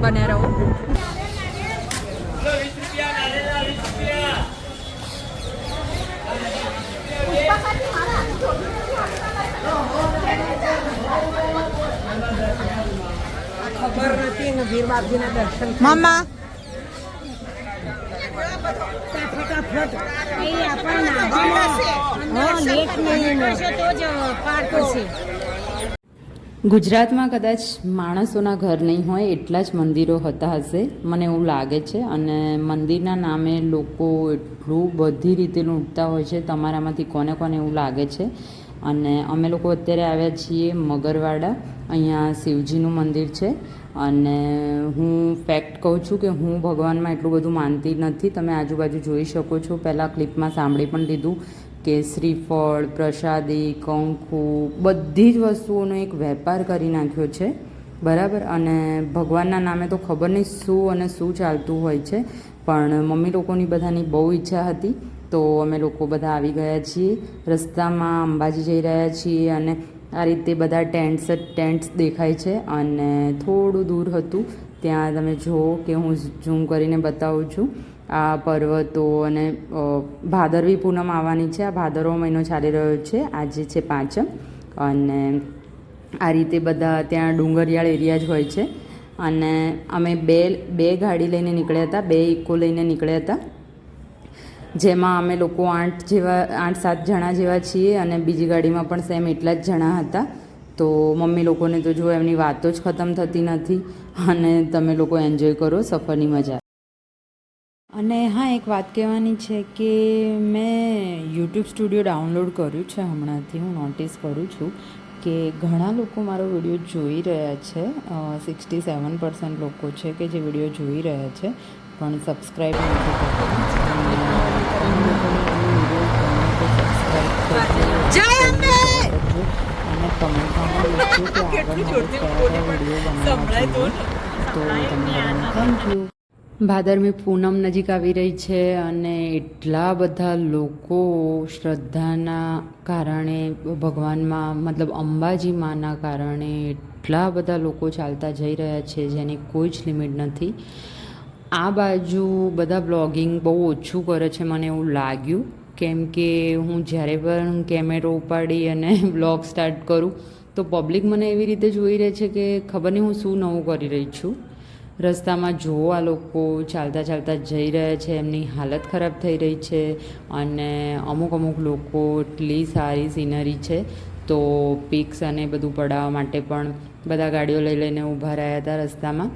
બને રહો. ખબર નથી ને વીરબાપજીના દર્શન મામા ફટાફટ લેટ નહીં તો જ પાર કરશે. ગુજરાતમાં કદાચ માણસોના ઘર નહીં હોય એટલા જ મંદિરો હતા હશે મને એવું લાગે છે. અને મંદિરના નામે લોકો એટલું બધી રીતે લૂંટતા હોય છે. તમારામાંથી કોને કોને એવું લાગે છે? અને અમે લોકો અત્યારે આવ્યા છીએ મગરવાડા. અહીંયા શિવજીનું મંદિર છે. અને હું ફેક્ટ કહું છું કે હું ભગવાનમાં એટલું બધું માનતી નથી. તમે આજુબાજુ જોઈ શકો છો. પહેલાં ક્લિપમાં સાંભળી પણ લીધું કે શ્રીફળ, પ્રસાદી, કંકુ બધી જ વસ્તુઓનો એક વેપાર કરી નાખ્યો છે, બરાબર. અને ભગવાનના નામે તો ખબર નહીં શું અને શું ચાલતું હોય છે. પણ મમ્મી લોકોની બધાની બહુ ઈચ્છા હતી તો અમે લોકો બધા આવી ગયા છીએ. રસ્તામાં અંબાજી જઈ રહ્યા છીએ અને આ રીતે બધા ટેન્ટ્સ દેખાય છે. અને થોડું દૂર હતું ત્યાં તમે જુઓ કે હું ઝૂમ કરીને બતાવું છું. આ પર્વતો અને ભાદરવી પૂનમ આવવાની છે. આ ભાદરવો મહિનો ચાલી રહ્યો છે. આજે છે 5. અને આ રીતે બધા ત્યાં ડુંગરિયાળ એરિયા જ હોય છે. અને અમે બે ગાડી લઈને નીકળ્યા હતા, 2 ઇકો લઈને નીકળ્યા હતા, જેમાં અમે લોકો 8-7 જણા જેવા છીએ. અને બીજી ગાડીમાં પણ સેમ એટલા જ જણા હતા. તો મમ્મી લોકોને તો જો એમની વાતો જ ખતમ થતી નથી. અને તમે લોકો એન્જોય કરો સફરની મજા. અને હા, એક વાત કહેવાની છે કે મેં યુટ્યુબ સ્ટુડિયો ડાઉનલોડ કર્યું છે હમણાંથી. હું નોટિસ કરું છું કે ઘણા લોકો મારો વિડીયો જોઈ રહ્યા છે. 67% લોકો છે કે જે વિડીયો જોઈ રહ્યા છે પણ સબસ્ક્રાઈબ નથી કરતા. અને કમેન્ટમાં પણ લખ્યું કે આગળ મારો કયા વિડીયો બનાવવા જોઈએ. તો તમને થેન્ક યુ. ભાદરવી પૂનમ નજીક આવી રહી છે અને એટલા બધા લોકો શ્રદ્ધાના કારણે ભગવાનમાં મતલબ અંબાજી માના કારણે એટલા બધા લોકો ચાલતા જઈ રહ્યા છે જેની કોઈ જ લિમિટ નથી. આ બાજુ બધા બ્લોગિંગ બહુ ઓછું કરે છે મને એવું લાગ્યું, કેમ કે હું જ્યારે પણ કેમેરો ઉપાડી અને બ્લોગ સ્ટાર્ટ કરું તો પબ્લિક મને એવી રીતે જોઈ રહે છે કે ખબર નહીં હું શું નવું કરી રહી છું. રસ્તામાં જુઓ આ લોકો ચાલતા ચાલતા જઈ રહ્યા છે, એમની હાલત ખરાબ થઈ રહી છે. અને અમુક લોકો એટલી સારી સિનરી છે તો પિક્સ અને બધું પડાવવા માટે પણ બધા ગાડીઓ લઈને ઊભા રહ્યા હતા રસ્તામાં.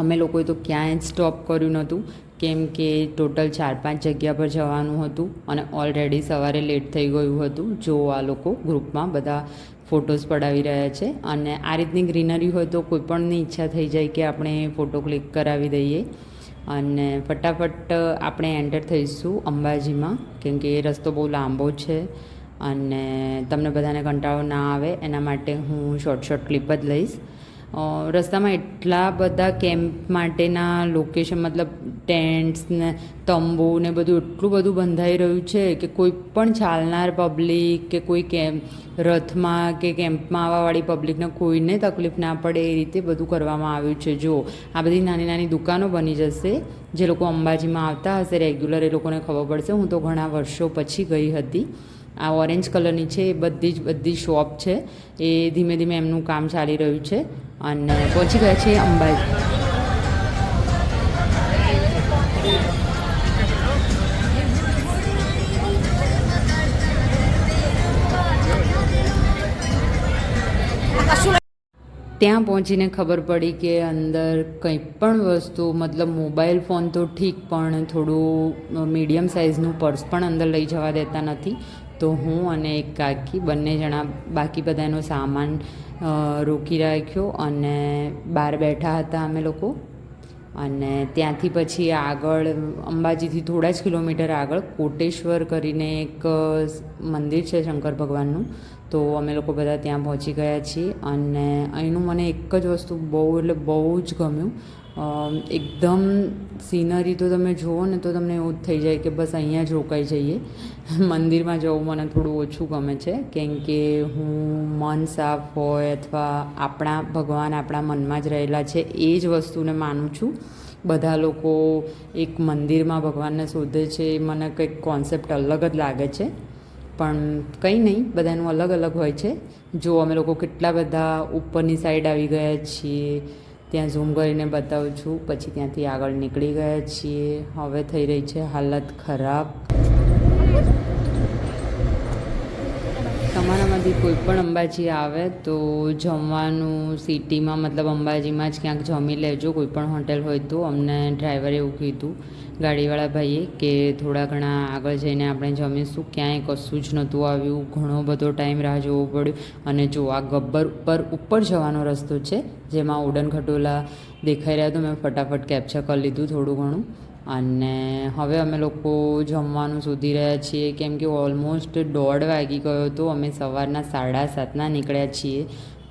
અમે લોકોએ તો ક્યાંય જ સ્ટોપ કર્યું નહોતું, કેમ કે ટોટલ 4-5 જગ્યા પર જવાનું હતું અને ઓલરેડી સવારે લેટ થઈ ગયું હતું. જો આ લોકો ગ્રુપમાં બધા ફોટોઝ પડાવી રહ્યા છે. અને આ રીતની ગ્રીનરી હોય તો કોઈ પણની ઈચ્છા થઈ જાય કે આપણે ફોટો ક્લિક કરાવી દઈએ. અને ફટાફટ આપણે એન્ટર થઈશું અંબાજીમાં, કેમ કે એ રસ્તો બહુ લાંબો છે અને તમને બધાને કંટાળો ના આવે એના માટે હું શોર્ટ ક્લિપ જ લઈશ. રસ્તામાં એટલા બધા કેમ્પ માટેના લોકેશન મતલબ ટેન્ટ્સ ને તંબુ ને બધું એટલું બધું બંધાઈ રહ્યું છે કે કોઈ પણ ચાલનાર પબ્લિક કે કોઈ રથમાં કે કેમ્પમાં આવવાવાળી પબ્લિકને કોઈને તકલીફ ના પડે એ રીતે બધું કરવામાં આવ્યું છે. જો આ બધી નાની નાની દુકાનો બની જશે. જે લોકો અંબાજીમાં આવતા હશે રેગ્યુલર એ લોકોને ખબર પડશે. હું તો ઘણા વર્ષો પછી ગઈ હતી. આ ઓરેન્જ કલરની છે એ બધી શોપ છે. એ ધીમે ધીમે એમનું કામ ચાલી રહ્યું છે અને પહોંચી ગયા છે અંબાજી. ત્યાં પહોંચીને ખબર પડી કે અંદર કંઈ પણ વસ્તુ મતલબ મોબાઈલ ફોન તો ઠીક, પણ થોડું મીડિયમ સાઇઝનું પર્સ પણ અંદર લઈ જવા દેતા નથી. તો હું અને એક કાકી બંને જણા બાકી બધાનો સામાન રોકી રાખ્યો અને બહાર બેઠા હતા અમે લોકો. અને ત્યાંથી પછી આગળ અંબાજીથી થોડા જ કિલોમીટર આગળ કોટેશ્વર કરીને એક મંદિર છે શંકર ભગવાનનું. તો અમે લોકો બધા ત્યાં પહોંચી ગયા છીએ અને અહીંનું મને એક જ વસ્તુ બહુ એટલે બહુ જ ગમ્યું. એકદમ સીનરી તો તમે જુઓ ને તો તમને એવું જ થઈ જાય કે બસ અહીંયા જ રોકાઈ જઈએ. મંદિરમાં જવું મને થોડું ઓછું ગમે છે, કેમ કે હું મન સાફ હોય અથવા આપણા ભગવાન આપણા મનમાં જ રહેલા છે એ જ વસ્તુને માનું છું. બધા લોકો એક મંદિરમાં ભગવાનને શોધે છે એ મને કંઈક કોન્સેપ્ટ અલગ જ લાગે છે, પણ કંઈ નહીં, બધાનું અલગ અલગ હોય છે. જો અમે લોકો કેટલા બધા ઉપરની સાઈડ આવી ગયા છીએ, ત્યાં ઝૂમ કરીને બતાવું છું. પછી ત્યાંથી આગળ નીકળી ગયા છીએ. હવે થઈ રહી છે હાલત ખરાબ. તમારામાંથી કોઈ પણ અંબાજી આવે તો જમવાનું સિટીમાં મતલબ અંબાજીમાં જ ક્યાંક જમી લેજો, કોઈ પણ હોટેલ હોય તો. અમને ડ્રાઈવરે એવું કીધું, ગાડીવાળા ભાઈએ, કે થોડા ઘણા આગળ જઈને આપણે જમીશું. ક્યાંય કશું જ નહોતું આવ્યું, ઘણો બધો ટાઈમ રાહ જોવો પડ્યો. અને જો આ ગબ્બર ઉપર જવાનો રસ્તો છે, જેમાં ઉડન ખટોલા દેખાઈ રહ્યા, તો મેં ફટાફટ કેપ્ચર કરી લીધું થોડું ઘણું. અને હવે અમે લોકો જમવાનું શોધી રહ્યા છીએ, કેમ કે ઓલમોસ્ટ 1:30 વાગી ગયો હતો. અમે સવારના 7:30 નીકળ્યા છીએ,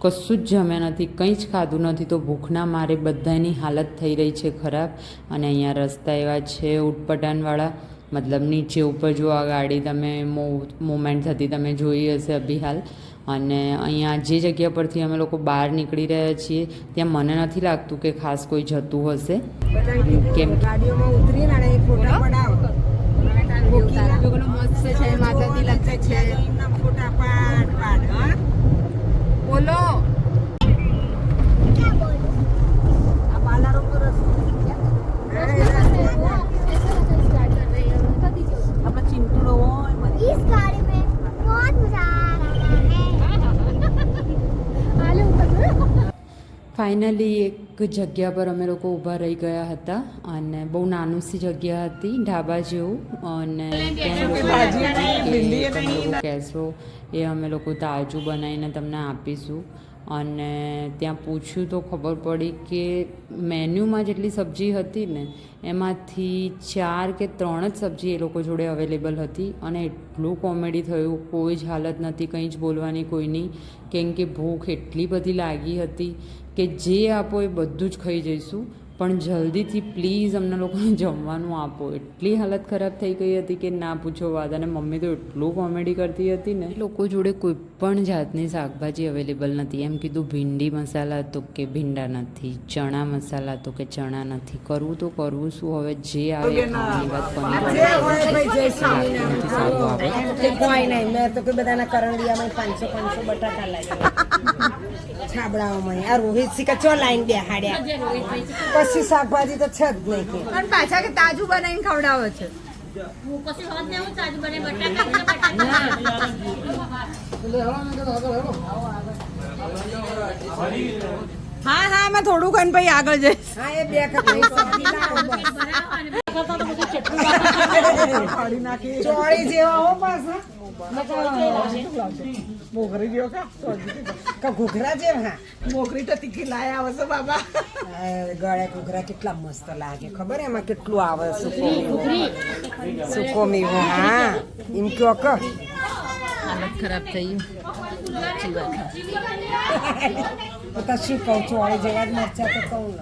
કશું જ જમ્યા નથી, કંઈ જ ખાધું નથી. તો ભૂખના મારે બધાની હાલત થઈ રહી છે ખરાબ. અને અહીંયા રસ્તા એવા છે ઉટપટાંગવાળા, મતલબ નીચે ઉપર જો આ ગાડી તમે મૂવમેન્ટ થતી તમે જોઈ હશે અભી હાલ. અને અહીંયા જે જગ્યા પરથી અમે લોકો બહાર નીકળી રહ્યા છીએ ત્યાં મને નથી લાગતું કે ખાસ કોઈ જતું હશે, કેમ ગાડીઓમાં ઉતરીને અને ફોટા પડાવો. મસ્ત છે, માતાજી લાગશે છે. ફોટા પાડ હા બોલો આ બાલારામનો રસ્તો આપણે ચિંટુડો હોય इस गाड़ी में बहुत मजा आ रहा है। ફાઇનલી એક જગ્યા પર અમે લોકો ઊભા રહી ગયા હતા અને બહુ નાનું સી જગ્યા હતી, ઢાબા જેવું. અને ત્યાં લોકો કહેશો એ અમે લોકો તાજું બનાવીને તમને આપીશું. અને ત્યાં પૂછ્યું તો ખબર પડી કે મેન્યુમાં જેટલી સબ્જી હતી ને એમાંથી 4 કે 3 જ સબ્જી એ લોકો જોડે અવેલેબલ હતી. અને એટલું કોમેડી થયું, કોઈ જ હાલત નથી કંઈ જ બોલવાની કોઈની, કેમ કે ભૂખ એટલી બધી લાગી હતી કે જે આપો એ બધું જ ખાઈ જઈશું, પણ જલ્દીથી પ્લીઝ અમને લોકોને જમવાનું આપો. એટલી હાલત ખરાબ થઈ ગઈ હતી કે ના પૂછો વાત. અને મમ્મી તો એટલું કોમેડી કરતી હતી ને. લોકો જોડે કોઈ પણ જાતની શાકભાજી અવેલેબલ નથી. એમ કીધું ભીંડી મસાલા તો કે ભીંડા નથી, ચણા મસાલા તો કે ચણા નથી. કરવું તો કરવું શું હવે, જે આવે ખાવાની વાત પનીર કોઈ નહીં. મેં તો કોઈ બધાના કરંડિયામાં 500 બટાકા લાગ્યા છાબડાઓમાં. આ રોહિત સિકા ચો લાઈન બેહાડ્યા, પછી શાકભાજી તો છે જ નહીં કે. પણ પાછા કે તાજું બનાવીને ખવડાવે છે. હા હા અમે થોડું ખાઈને પછી આગળ જઈશ. હા એ બે ચોળી જેવા હો પાછા મોગરી જેવો કા ઘૂઘરા જેવા. મોગરી તો તીખી લાયા આવશે બાબા. ગળે ઘૂઘરા કેટલા મસ્ત લાગે ખબર, એમાં કેટલું આવે સૂકો મેવો. હા એમ કયો કે હાલત ખરાબ થઈ ગયું. તો શું કહું, ચોળી જેવા જ મરચા તો કહું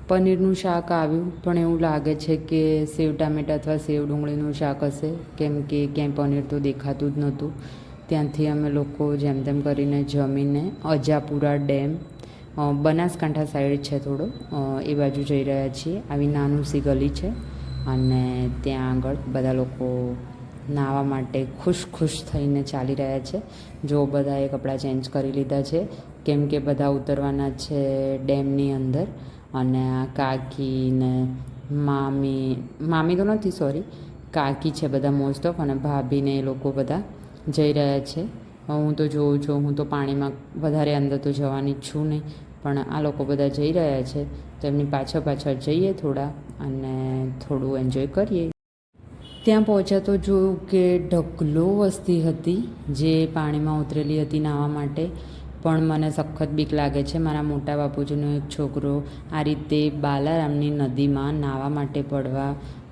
પનીરનું શાક આવ્યું, પણ એવું લાગે છે કે સેવ ટામેટા અથવા સેવ ડુંગળીનું શાક હશે, કેમ કે ક્યાંય પનીર તો દેખાતું જ નહોતું. ત્યાંથી અમે લોકો જેમ તેમ કરીને જમીને અજાપુરા ડેમ, બનાસકાંઠા સાઈડ છે થોડો, એ બાજુ જઈ રહ્યા છીએ. આવી નાનું સી ગલી છે અને ત્યાં આગળ બધા લોકો નાહવા માટે ખુશ થઈને ચાલી રહ્યા છે. જો બધાએ કપડાં ચેન્જ કરી લીધા છે, કેમ કે બધા ઉતરવાના છે ડેમની અંદર. અને આ કાકી ને મામી તો નથી, સોરી, કાકી છે બધા મોસ્ટ ઓફ, અને ભાભીને એ લોકો બધા જઈ રહ્યા છે. હું તો જોઉં છું, હું તો પાણીમાં વધારે અંદર તો જવાની છું નહીં, પણ આ લોકો બધા જઈ રહ્યા છે તો એમની પાછળ જઈએ થોડા અને થોડું એન્જોય કરીએ. ત્યાં પહોંચ્યા તો જોયું કે ઢગલો વસ્તી હતી જે પાણીમાં ઉતરેલી હતી નાહવા માટે. પણ મને સખત બીક લાગે છે. મારા મોટા બાપુજીનો એક છોકરો આ રીતે બાલારામની નદીમાં નાહવા માટે પડવા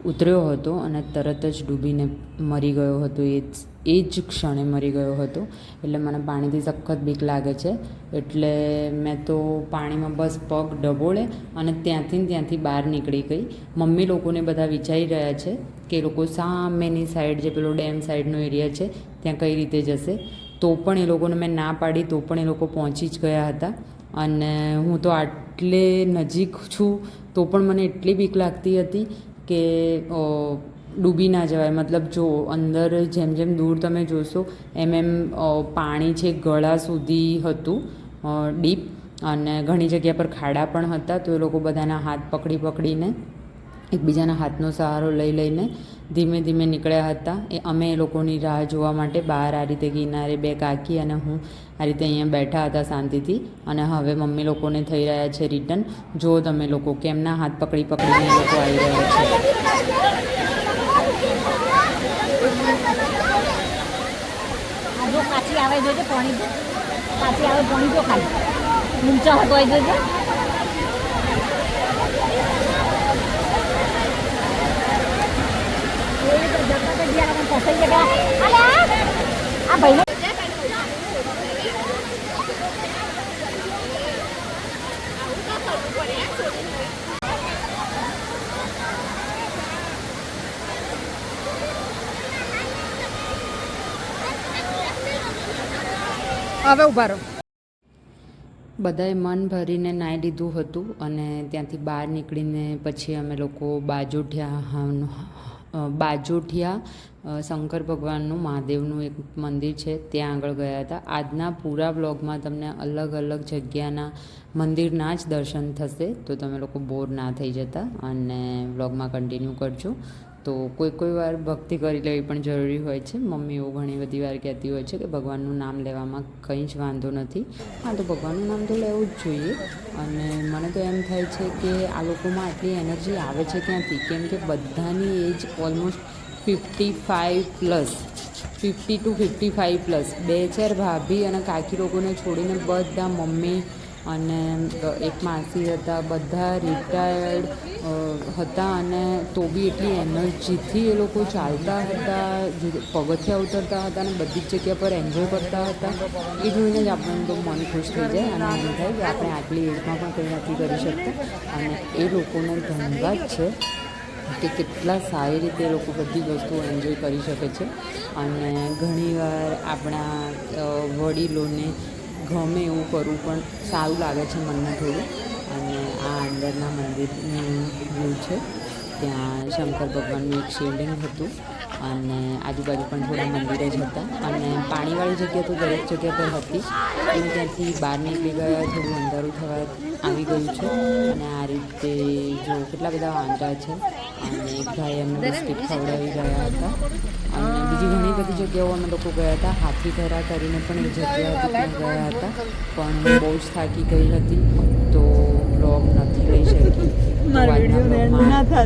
ઉતર્યો હતો અને તરત જ ડૂબીને મરી ગયો હતો. એ જ ક્ષણે મરી ગયો હતો. એટલે મને પાણીથી સખત બીક લાગે છે. એટલે મેં તો પાણીમાં બસ પગ ડબોળે અને ત્યાંથી બહાર નીકળી ગઈ. મમ્મી લોકોને બધા વિચારી રહ્યા છે કે એ લોકો સામેની સાઈડ જે પેલો ડેમ સાઈડનો એરિયા છે ત્યાં કઈ રીતે જશે. તો પણ એ લોકોને મેં ના પાડી તો પણ એ લોકો પહોંચી જ ગયા હતા. અને હું તો આટલે નજીક છું તો પણ મને એટલી બીક લાગતી હતી કે ડૂબી ના જવાય. મતલબ જો અંદર જેમ જેમ દૂર તમે જોશો એમ પાણી છે ગળા સુધી હતું ડીપ. અને ઘણી જગ્યા પર ખાડા પણ હતા. તો એ લોકો બધાના હાથ પકડીને એકબીજાના હાથનો સહારો લઈને ધીમે ધીમે નીકળ્યા હતા. અમે એ લોકોની રાહ જોવા માટે બહાર આ રીતે કિનારે બે કાકી અને હું આ રીતે અહીંયા બેઠા હતા શાંતિથી. અને હવે મમ્મી લોકોને થઈ રહ્યા છે રિટર્ન. જો તમે લોકો કેમના હાથ પકડીને એ લોકો આવી રહ્યા છે. જો કાચી આવે જોજે પાણી જો ખાલી ઊંચા હતો એ જોજે. આ ભાઈ હવે ઉભા રહો. બધાએ મન ભરીને નાહી લીધું હતું અને ત્યાંથી બહાર નીકળીને પછી અમે લોકો બાજોઠિયા શંકર ભગવાનનું મહાદેવનું એક મંદિર છે ત્યાં આગળ ગયા હતા. આજના પૂરા વ્લોગમાં તમને અલગ અલગ જગ્યાના મંદિરના જ દર્શન થશે તો તમે લોકો બોર ના થઈ જતા અને વ્લોગમાં કન્ટિન્યુ કરજો. તો કોઈ વાર ભક્તિ કરી લેવી પણ જરૂરી હોય છે. મમ્મી એવું ઘણી બધી વાર કહેતી હોય છે કે ભગવાનનું નામ લેવામાં કંઈ જ વાંધો નથી. હા, તો ભગવાનનું નામ તો લેવું જ જોઈએ. અને મને તો એમ થાય છે કે આ લોકોમાં આટલી એનર્જી આવે છે ક્યાંથી? કેમ કે બધાની એજ ઓલમોસ્ટ 50 to 55+. 2-4 ભાભી અને કાકી લોકોને છોડીને બધા મમ્મી અને એક માસી હતા, બધા રિટાયર્ડ હતા. અને તો બી એટલી એનર્જીથી એ લોકો ચાલતા હતા, પગથિયા ઉતરતા હતા અને બધી જ જગ્યા પર એન્જોય કરતા હતા. એ જોઈને જ આપણને તો મન ખુશ થઈ જાય અને એમ થાય કે આપણે આટલી એજમાં પણ કંઈ નથી કરી શકતા. અને એ લોકોનો ધન્યવાદ છે કે કેટલા સારી રીતે એ લોકો બધી વસ્તુઓ એન્જોય કરી શકે છે. અને ઘણીવાર આપણા વડીલોને ગમે એવું કરવું પણ સારું લાગે છે મનને થોડું. અને આ અંદરના મંદિરનું વ્યૂ છે. ત્યાં શંકર ભગવાનનું એક શિવલિંગ હતું અને આજુબાજુ પણ થોડા મંદિરો જ હતા. અને પાણીવાળી જગ્યા તો દરેક જગ્યા પર હતી. હું ત્યાંથી બહાર નીકળી ગયા, થોડું અંધારું થવા આવી ગયું છે. અને આ રીતે જો કેટલા બધા વાંદરા છે અને એક ભાઈ એમને બિસ્કિટ ખવડાવી ગયા હતા. અને બીજી ઘણી બધી જગ્યાઓ અમે લોકો ગયા હતા. હાથીધરા કરીને પણ એક જગ્યા હતી ત્યાં ગયા હતા. પણ બહુ જ થાકી ગઈ હતી તો બ્લોગ નથી લઈ શકી. મારો વિડીયો એન્ડ ના થાય.